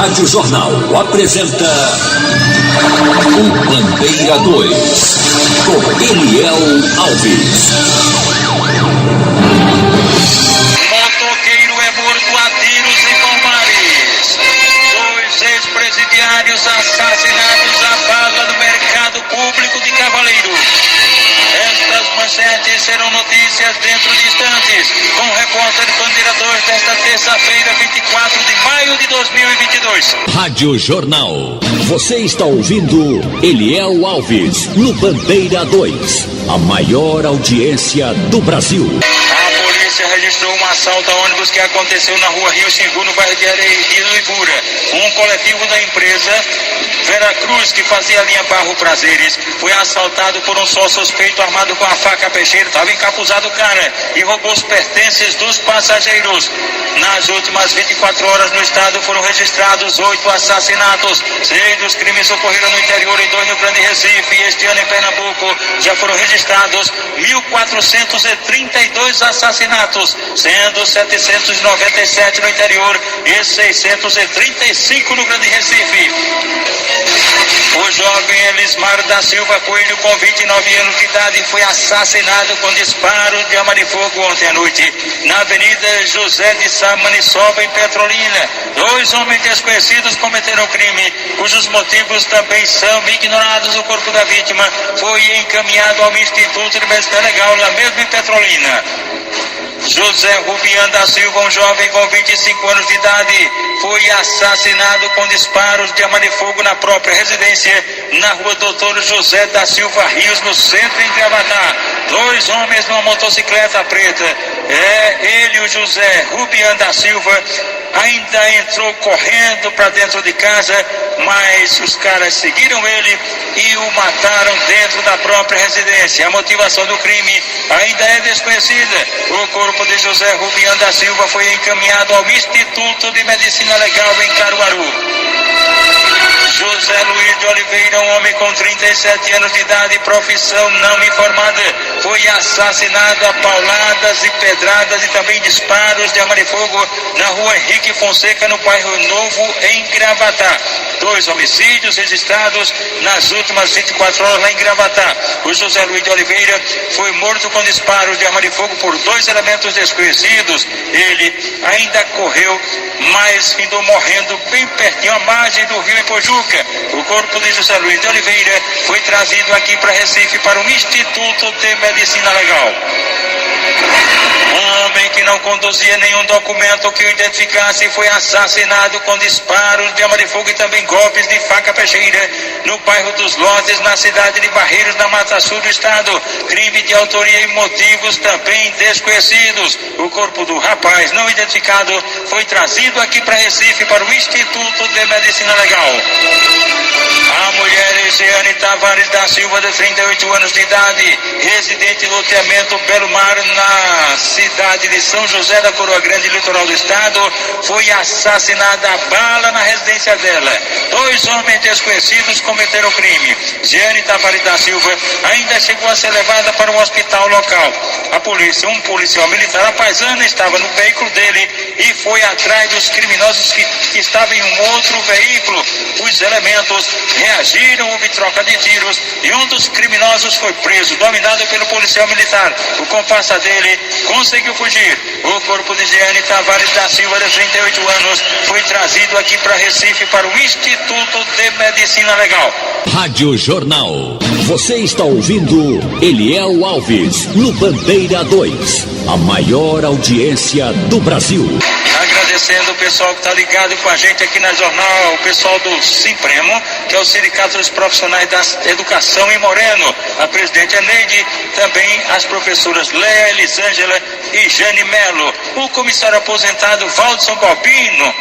Rádio Jornal apresenta o Bandeira 2, com Eliel Alves. Motoqueiro é morto a tiros em Palmares. 2 ex-presidiários assassinados à bala no mercado público de Cavaleiro. Estas manchetes serão notícias dentro de instantes, com o repórter Bandeira 2 desta terça-feira, 24 de maio de 2022. Rádio Jornal. Você está ouvindo Eliel Alves no Bandeira 2, a maior audiência do Brasil. A polícia registrou um assalto a ônibus que aconteceu na rua Rio Xingu, no bairro de Ibura. Um coletivo da empresa Veracruz, que fazia a linha Barro Prazeres, foi assaltado por um só suspeito armado com a faca peixeira. Estava encapuzado o cara e roubou os pertences dos passageiros. Nas últimas 24 horas no estado foram registrados 8 assassinatos. 6 dos crimes ocorreram no interior e 2 no Grande Recife. Este ano em Pernambuco já foram registrados 1.432 assassinatos, sendo 797 no interior e 635 no Grande Recife. O jovem Elismar da Silva Coelho, com 29 anos de idade, foi assassinado com disparos de arma de fogo ontem à noite, na Avenida José de Sá Maniçoba, em Petrolina. 2 homens desconhecidos cometeram o crime, cujos motivos também são ignorados. O corpo da vítima foi encaminhado ao Instituto de Medicina Legal, lá mesmo em Petrolina. José Rubian da Silva, um jovem com 25 anos de idade, foi assassinado com disparos de arma de fogo na própria residência, na rua Doutor José da Silva Rios, no centro, em Gravatá. 2 homens numa motocicleta preta. Ele, o José Rubian da Silva, ainda entrou correndo para dentro de casa, mas os caras seguiram ele e o mataram dentro da própria residência. A motivação do crime ainda é desconhecida. O corpo de José Rubian da Silva foi encaminhado ao Instituto de Medicina Legal, em Caruaru. José Luiz de Oliveira, um homem com 37 anos de idade, profissão não informada, foi assassinado a pauladas e pedradas e também disparos de arma de fogo na rua Henrique Fonseca, no bairro Novo, em Gravatá. 2 homicídios registrados nas últimas 24 horas lá em Gravatá. O José Luiz de Oliveira foi morto com disparos de arma de fogo por 2 elementos desconhecidos. Ele ainda correu, mas findou morrendo bem pertinho à margem do rio Ipojuca. O corpo de José Luiz de Oliveira foi trazido aqui para Recife, para o Instituto de Medicina Legal. Um homem que não conduzia nenhum documento que o identificasse foi assassinado com disparos de arma de fogo e também golpes de faca peixeira no bairro dos Lotes, na cidade de Barreiros, na Mata Sul do estado. Crime de autoria e motivos também desconhecidos. O corpo do rapaz não identificado foi trazido aqui para Recife, para o Instituto de Medicina Legal. A mulher Egeane Tavares da Silva, de 38 anos de idade, residente em loteamento Belo Mar, na cidade de São José da Coroa Grande, litoral do estado, foi assassinada a bala na residência dela. 2 homens desconhecidos cometeram o crime. Egeane Tavares da Silva ainda chegou a ser levada para um hospital local. A polícia, um policial militar, a paisana, estava no veículo dele e foi atrás dos criminosos que estavam em um outro veículo. Os elementos reagiram, houve troca de tiros e um dos criminosos foi preso, dominado pelo policial militar. O comparsa dele conseguiu fugir. O corpo de Egeane Tavares da Silva, de 38 anos, foi trazido aqui para Recife, para o Instituto de Medicina Legal. Rádio Jornal. Você está ouvindo Eliel Alves no Bandeira 2, a maior audiência do Brasil. Agradecendo o pessoal que está ligado com a gente aqui na Jornal, o pessoal do Simpremo, que é o Sindicato dos Profissionais da Educação em Moreno, a presidente Eneide, também as professoras Léa, Elisângela e Jane Melo, o comissário aposentado Valdson Balbino,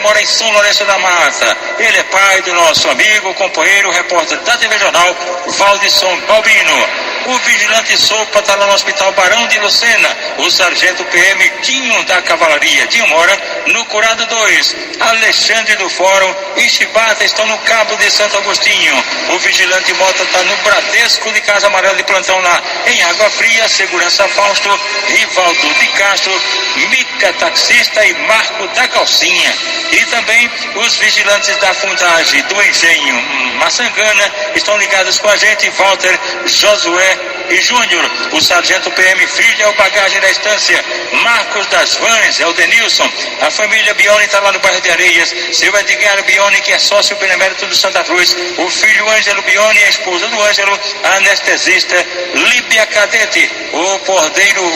mora em São Lourenço da Mata. Ele é pai do nosso amigo, companheiro, repórter da TV Jornal, Valdson Balbino. O vigilante Sopa está lá no Hospital Barão de Lucena. O sargento PM Dinho da Cavalaria, Dinho mora no Curado 2, Alexandre do Fórum e Chibata estão no Cabo de Santo Agostinho. O vigilante Mota está no Bradesco de Casa Amarela de plantão lá em Água Fria. Segurança Fausto, Rivaldo de Castro, Mica taxista e Marco da Calcinha. E também os vigilantes da fundagem do Engenho Maçangana estão ligados com a gente, Walter, Josué e Júnior. O sargento PM Filho é o bagagem da estância. Marcos das Vans é o Denilson. A família Bione está lá no bairro de Areias. Seu Edgar Bione, que é sócio benemérito do Santa Cruz. O filho Ângelo Bione e a esposa do Ângelo, a anestesista Líbia Cadete. O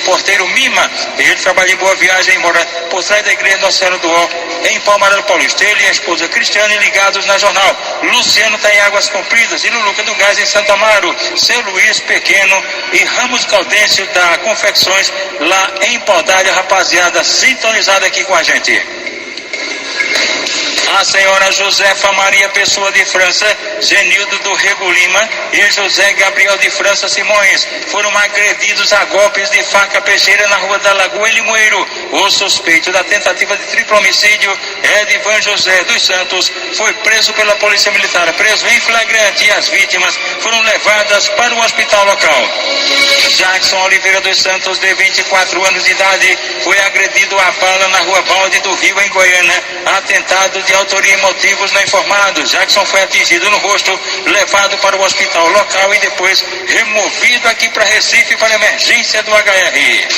porteiro Mima, ele trabalha em Boa Viagem, mora por trás da igreja Nossa Senhora do Ó, em Palmares Paulista. Ele e a esposa Cristiane ligados na jornal. Luciano está em Águas Compridas e Luluca do Gás em Santo Amaro. Seu Luiz Pequeno e Ramos Gaudêncio da Confecções lá em Paudalho, rapaziada sintonizada aqui com a gente. A senhora Josefa Maria Pessoa de França, Genildo do Rego Lima e José Gabriel de França Simões foram agredidos a golpes de faca peixeira na Rua da Lagoa, em Limoeiro. O suspeito da tentativa de triplo homicídio, Edivan José dos Santos, foi preso pela Polícia Militar, preso em flagrante, e as vítimas foram levadas para o hospital local. Jackson Oliveira dos Santos, de 24 anos de idade, foi agredido a bala na Rua Balde do Rio, em Goiânia. Atentado de autoria e motivos não informados. Jackson foi atingido no rosto, levado para o hospital local e depois removido aqui para Recife para emergência do HR.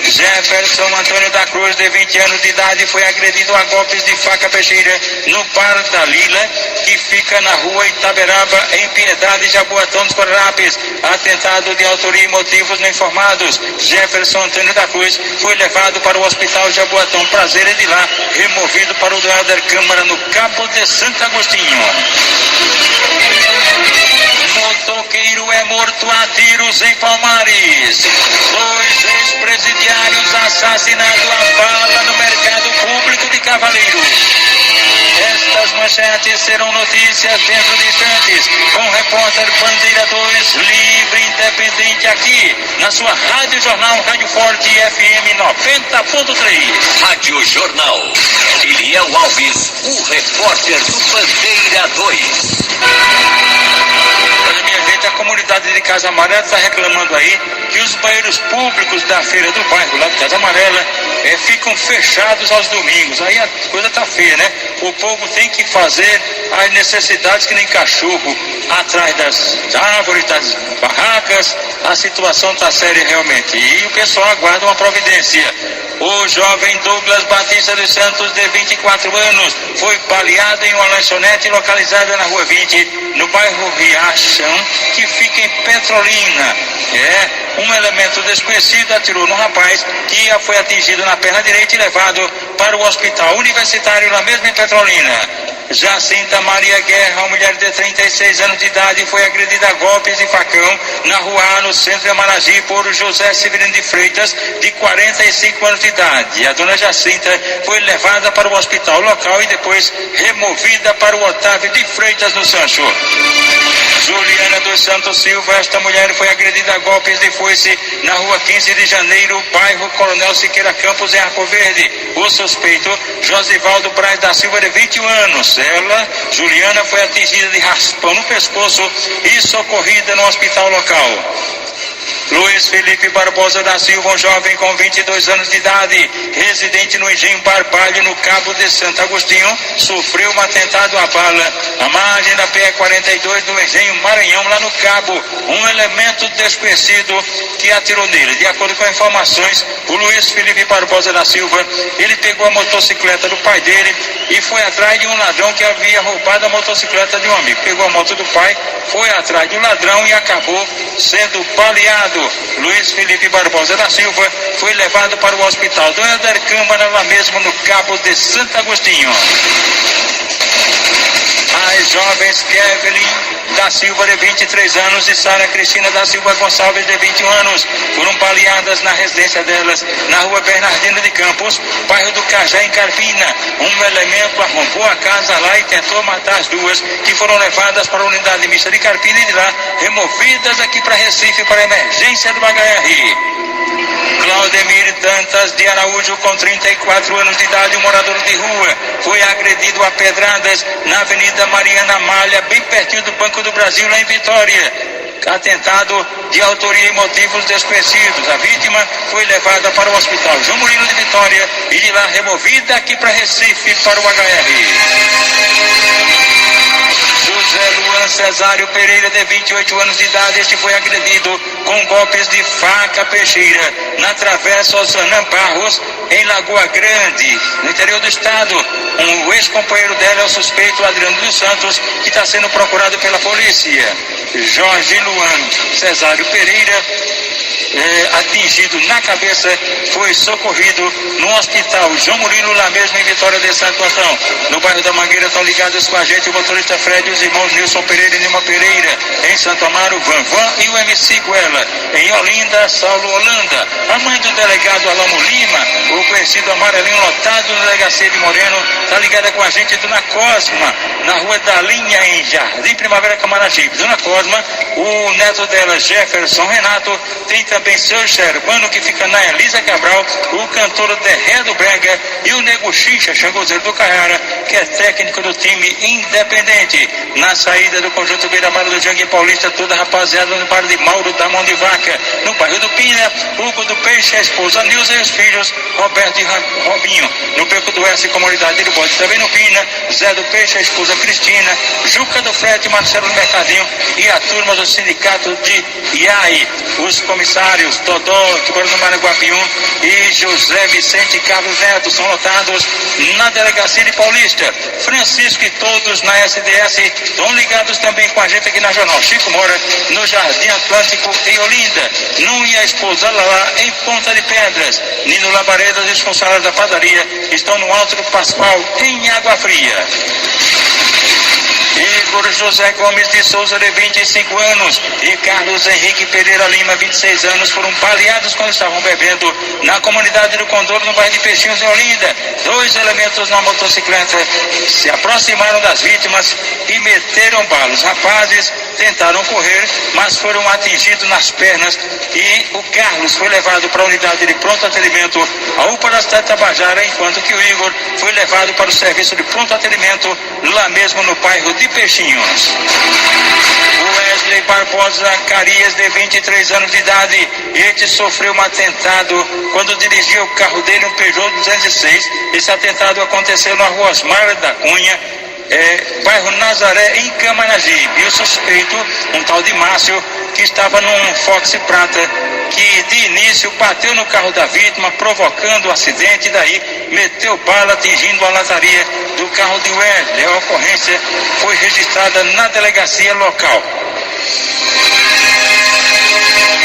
Jefferson Antônio da Cruz, de 20 anos de idade, foi agredido a golpes de faca peixeira no Bar da Lila, que fica na Rua Itaberaba, em Piedade, Jaboatão dos Guararapes. Atentado de autoria e motivos não informados. Jefferson Antônio da Cruz foi levado para o Hospital Jaboatão Prazer e de lá removido para o Helder Câmara, no Cabo de Santo Agostinho. Motoqueiro é morto a tiros em Palmares. 2 ex-presidiários assassinados a bala no mercado público de Cavaleiro. Estas manchetes serão notícias dentro de instantes, com o repórter Bandeira 2, livre e independente, aqui na sua Rádio Jornal, Rádio Forte FM 90.3. Rádio Jornal. Eliel Alves, o repórter do Bandeira 2. Olha, minha gente, a comunidade de Casa Amarela está reclamando aí que os banheiros públicos da feira do bairro, lá de Casa Amarela, ficam fechados aos domingos. Aí a coisa tá feia, né? O povo tem que fazer as necessidades que nem cachorro atrás das árvores, das barracas. A situação tá séria realmente. E o pessoal aguarda uma providência. O jovem Douglas Batista dos Santos, de 24 anos, foi baleado em uma lanchonete localizada na Rua 20, no bairro Riachão, que fica em Petrolina. Um elemento desconhecido atirou no rapaz, que foi atingido na perna direita e levado para o hospital universitário, lá mesmo em Petrolina. Jacinta Maria Guerra, uma mulher de 36 anos de idade, foi agredida a golpes de facão na Rua A, no centro de Amaragi, por José Severino de Freitas, de 45 anos de idade. A dona Jacinta foi levada para o hospital local e depois removida para o Otávio de Freitas, no Sancho. Juliana dos Santos Silva, esta mulher foi agredida a golpes de foice na Rua 15 de Janeiro, bairro Coronel Siqueira Campos, em Arco Verde. O suspeito, Josivaldo Braz da Silva, de 21 anos. Ela, Juliana, foi atingida de raspão no pescoço e socorrida no hospital local. Luiz Felipe Barbosa da Silva, um jovem com 22 anos de idade, residente no Engenho Barbalho, no Cabo de Santo Agostinho, sofreu um atentado à bala à margem da PE-42 do Engenho Maranhão, lá no Cabo. Um elemento desconhecido que atirou nele. De acordo com informações, o Luiz Felipe Barbosa da Silva, ele pegou a motocicleta do pai dele e foi atrás de um ladrão que havia roubado a motocicleta de um amigo. Pegou a moto do pai, foi atrás do ladrão e acabou sendo baleado. Luiz Felipe Barbosa da Silva foi levado para o hospital do Helder Câmara, lá mesmo no Cabo de Santo Agostinho. As jovens Kevin da Silva, de 23 anos, e Sara Cristina da Silva Gonçalves, de 21 anos, foram baleadas na residência delas, na rua Bernardino de Campos, bairro do Cajá, em Carpina. Um elemento arrombou a casa lá e tentou matar as duas, que foram levadas para a unidade mista de Carpina e de lá removidas aqui para Recife para a emergência do HR. Claudemir Dantas de Araújo, com 34 anos de idade, um morador de rua, foi agredido a pedradas na Avenida Mariana Malha, bem pertinho do Banco do Brasil, lá em Vitória. Atentado de autoria e motivos desconhecidos. A vítima foi levada para o Hospital João Murilo de Vitória e de lá removida aqui para Recife para o HR. José Luan Cesário Pereira, de 28 anos de idade, este foi agredido com golpes de faca peixeira na Travessa Osanã Barros, em Lagoa Grande, no interior do estado. O ex-companheiro dela é o suspeito Adriano dos Santos, que está sendo procurado pela polícia. Jorge Luan Cesário Pereira, atingido na cabeça, foi socorrido no Hospital João Murilo, lá mesmo em Vitória de Santo Antão. No bairro da Mangueira estão ligados com a gente o motorista Fred e os irmãos Nilson Pereira e Nilma Pereira. Em Santo Amaro, Vanvan e o MC Guela. Em Olinda, Saulo Holanda. A mãe do delegado Alamo Lima, o conhecido amarelinho lotado na delegacia de Moreno, está ligada com a gente. Dona Cosma, na rua da Linha, em Jardim Primavera, Camaragibe. Dona Cosma, o neto dela, Jefferson Renato, tem também seu Germano, que fica na Elisa Cabral, o cantor Derré do Brega e o Nego Xixa, changozeiro do Carrara, que é técnico do time Independente. Na saída do conjunto Beira-Mar do Jangue Paulista, toda a rapaziada no bairro de Mauro da Mão de Vaca. No bairro do Pina, Hugo do Peixe, a esposa Nilza e os filhos, Roberto e Robinho. No Beco do Oeste, comunidade do Bode, também no Pina, Zé do Peixe, a esposa Cristina, Juca do Frete, Marcelo do Mercadinho e a turma do sindicato de IAI. Os comissários Dodó, que foram no Maranguapium, e José Vicente Carlos Neto são lotados na delegacia de Paulista. Francisco e todos na SDS estão ligados também com a gente aqui na Jornal. Chico Moura, no Jardim Atlântico, em Olinda. Nun e a esposa Lala, em Ponta de Pedras. Nino Labareda e os funcionários da padaria estão no Alto do Pascoal, em Água Fria. Igor José Gomes de Souza, de 25 anos, e Carlos Henrique Pereira Lima, 26 anos, foram baleados quando estavam bebendo na comunidade do Condor, no bairro de Peixinhos, em Olinda. Dois elementos na motocicleta se aproximaram das vítimas e meteram bala. Os rapazes tentaram correr, mas foram atingidos nas pernas, e o Carlos foi levado para a unidade de pronto atendimento, a UPA da cidade de Tabajara, enquanto que o Igor foi levado para o serviço de pronto atendimento, lá mesmo no bairro de Peixinhos. Wesley Barbosa Carias, de 23 anos de idade, este sofreu um atentado quando dirigia o carro dele, um Peugeot 206. Esse atentado aconteceu na rua Osmar da Cunha, bairro Nazaré, em Camaragibe. E o suspeito, um tal de Márcio, que estava num Fox Prata, que de início bateu no carro da vítima, provocando o acidente, e daí meteu bala, atingindo a lataria do carro de Wesley. A ocorrência foi registrada na delegacia local.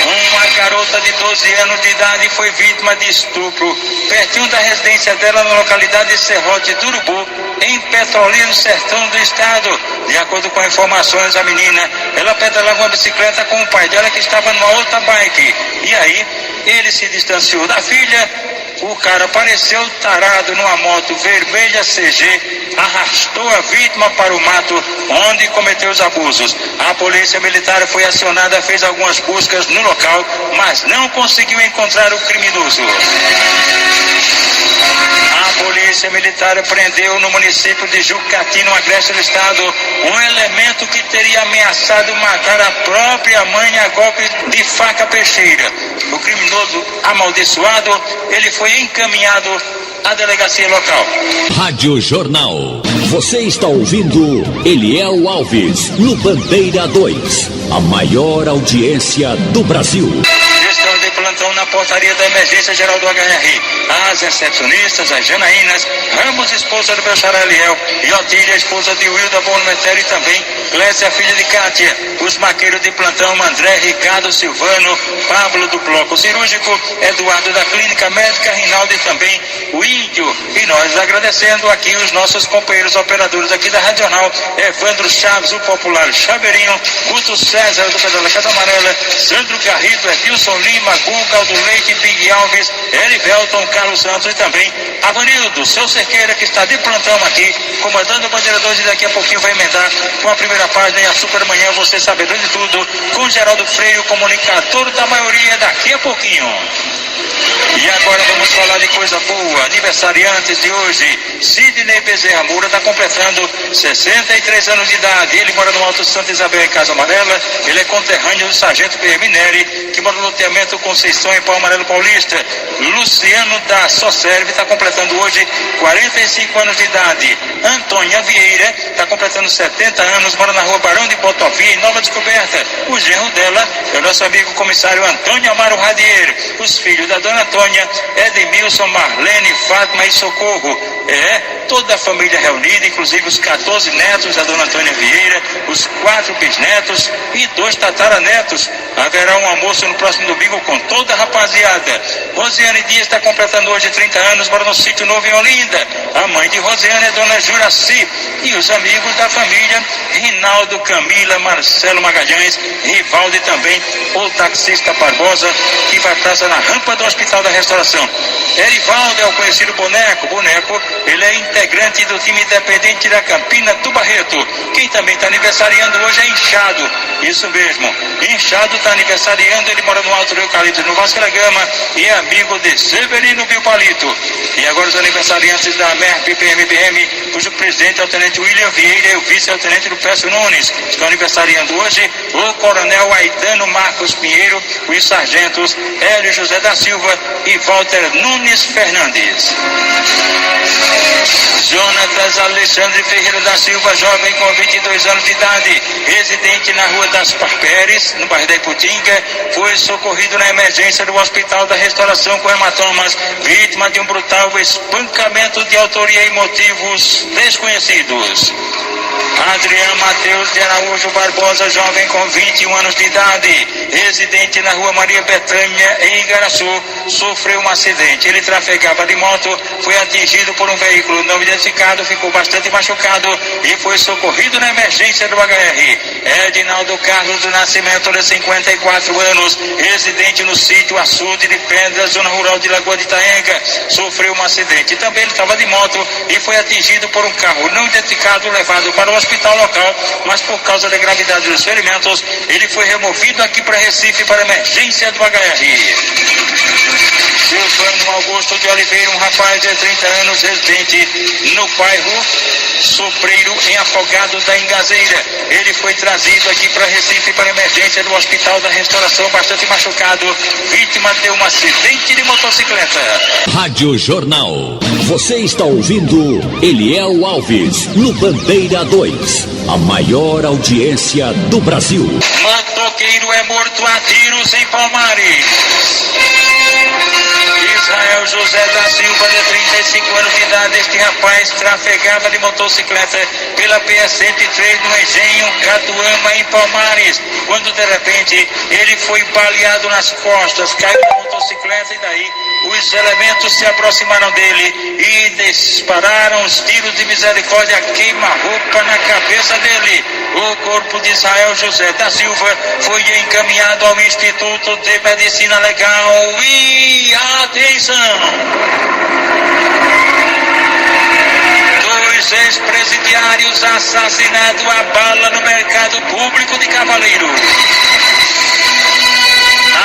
Uma garota de 12 anos de idade foi vítima de estupro pertinho da residência dela, na localidade de Serrote do Urubu, em Petrolina, no sertão do estado. De acordo com informações, a menina, ela pedalava uma bicicleta com o pai dela, que estava numa outra bike. E aí, ele se distanciou da filha. O cara apareceu tarado numa moto vermelha CG, arrastou a vítima para o mato, onde cometeu os abusos. A polícia militar foi acionada, fez algumas buscas no local, mas não conseguiu encontrar o criminoso. A polícia militar prendeu no município de Jucati, no agreste do estado, um elemento que teria ameaçado matar a própria mãe a golpes de faca peixeira. O criminoso amaldiçoado, ele foi encaminhado à delegacia local. Rádio Jornal. Você está ouvindo Eliel Alves, no Bandeira 2, a maior audiência do Brasil. Estão de plantão na portaria da emergência geral do HR. As recepcionistas, as Janaínas, Ramos, esposa do Belchará Eliel, e Otília, esposa de Wilda Bonometério, e também Clécia, filha de Cátia. Os maqueiros de plantão, André, Ricardo, Silvano, Pablo do Bloco Cirúrgico, Eduardo da Clínica Médica, Rinaldo, e também o Índio. E nós agradecendo aqui os nossos companheiros operadores aqui da Radional, Evandro Chaves, o popular Chaveirinho, Guto César do Pedala Casa Amarela, Sandro Garrido, Edilson Lima, Guga, Aldo Leite, Big Alves, Erivelton, Carlos Santos e também Avanildo, seu Cerqueira, que está de plantão aqui, comandando o Bandeira 2 e daqui a pouquinho vai emendar com a primeira página e a Super Manhã, você sabendo de tudo, com Geraldo Freire, o comunicador da maioria, daqui a pouquinho. E agora vamos falar de coisa boa. Aniversariantes de hoje, Sidney Bezerra Moura está completando 63 anos de idade. Ele mora no Alto Santa Isabel, em Casa Amarela. Ele é conterrâneo do Sargento Pierre Neri, que mora no loteamento Conceição, em Pau Amarelo Paulista. Luciano da Socerve está completando hoje 45 anos de idade. Antônia Vieira está completando 70 anos, mora na rua Barão de Botovia, em Nova Descoberta. O genro dela é o nosso amigo comissário Antônio Amaro Radier. Os filhos da dona Antônia, Edmilson, Marlene, Fátima e Socorro. Toda a família reunida, inclusive os 14 netos da dona Antônia Vieira, os 4 bisnetos e 2 tataranetos. Haverá um almoço no próximo domingo com toda a rapaziada. Rosiane Dias está completando hoje 30 anos, mora no Sítio Novo em Olinda. A mãe de Rosiane é dona Juraci. E os amigos da família, Rinaldo, Camila, Marcelo Magalhães, Rivaldo e também o taxista Barbosa, que vai praça na rampa do Hospital da Restauração. Erivaldo é o conhecido Boneco. Boneco, ele é integrante do time independente da Campina do Barreto. Quem também está aniversariando hoje é Inchado. Isso mesmo, Inchado está aniversariando, ele mora no Alto do Eucalipto, no Vasco da Gama, e é amigo de Severino Bilpalito. E agora os aniversariantes da MERP PMBM, cujo presidente é o tenente William Vieira e o vice é o tenente Lupécio Nunes. Estão aniversariando hoje o coronel Aidano Marcos Pinheiro, os sargentos Hélio José da Silva e Walter Nunes Fernandes. Jonatas Alexandre Ferreira da Silva, jovem com 22 anos de idade, residente na Rua das Parperes, no bairro da Iputinga, foi socorrido na emergência do Hospital da Restauração com hematomas, vítima de um brutal espancamento de autoria e motivos desconhecidos. Adriano Matheus de Araújo Barbosa, jovem com 21 anos de idade, residente na Rua Maria Betânia, em Igaraçu, sofreu um acidente. Ele trafegava de moto, foi atingido por um veículo não identificado, ficou bastante machucado e foi socorrido na emergência do HR. Edinaldo Carlos do Nascimento, de 54 anos, residente no sítio Açude de Pedras, zona rural de Lagoa de Itaenga, sofreu um acidente. Também ele estava de moto e foi atingido por um carro não identificado, levado para o hospital local, mas por causa da gravidade dos ferimentos, ele foi removido aqui para Recife para emergência do HR. Silvano Augusto de Oliveira, um rapaz de 30 anos, residente no bairro Sopreiro, em Afogados da Engazeira. Ele foi trazido aqui para Recife para emergência do Hospital da Restauração, bastante machucado, vítima de um acidente de motocicleta. Rádio Jornal. Você está ouvindo Eliel Alves, no Bandeira 2, a maior audiência do Brasil. Motoqueiro é morto a tiros em Palmares. Israel José da Silva, de 35 anos de idade, este rapaz trafegava de motocicleta pela PS-103 no Engenho Catuama, em Palmares, quando de repente ele foi baleado nas costas, caiu da motocicleta e daí os elementos se aproximaram dele e dispararam os tiros de misericórdia, queima-roupa na cabeça dele. O corpo de Israel José da Silva foi encaminhado ao Instituto de Medicina Legal e atenção! 2 ex-presidiários assassinados a bala no mercado público de Cavaleiro.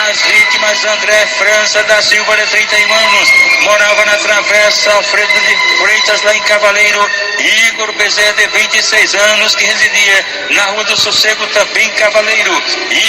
As vítimas, André França da Silva, de 31 anos, morava na Travessa Alfredo de Freitas, lá em Cavaleiro. Igor Bezerra, de 26 anos, que residia na Rua do Sossego, também em Cavaleiro.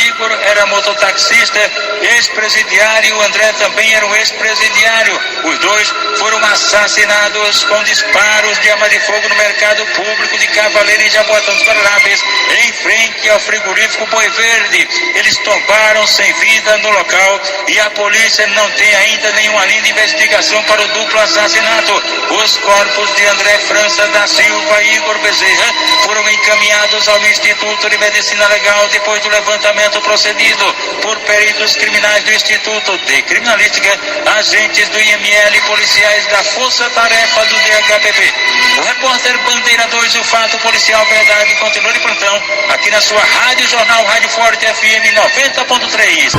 Igor era mototaxista, ex-presidiário. André também era um ex-presidiário. Os dois foram assassinados com disparos de arma de fogo no mercado público de Cavaleiro, em Jaboatão dos Guararapes, em frente ao frigorífico Boi Verde. Eles tombaram sem vida no no local e a polícia não tem ainda nenhuma linha de investigação para o duplo assassinato. Os corpos de André França da Silva e Igor Bezerra foram encaminhados ao Instituto de Medicina Legal depois do levantamento procedido por peritos criminais do Instituto de Criminalística, agentes do IML e policiais da Força Tarefa do DHPP. O repórter Bandeira 2, o fato policial verdade, continua de plantão aqui na sua Rádio Jornal Rádio Forte FM 90.3.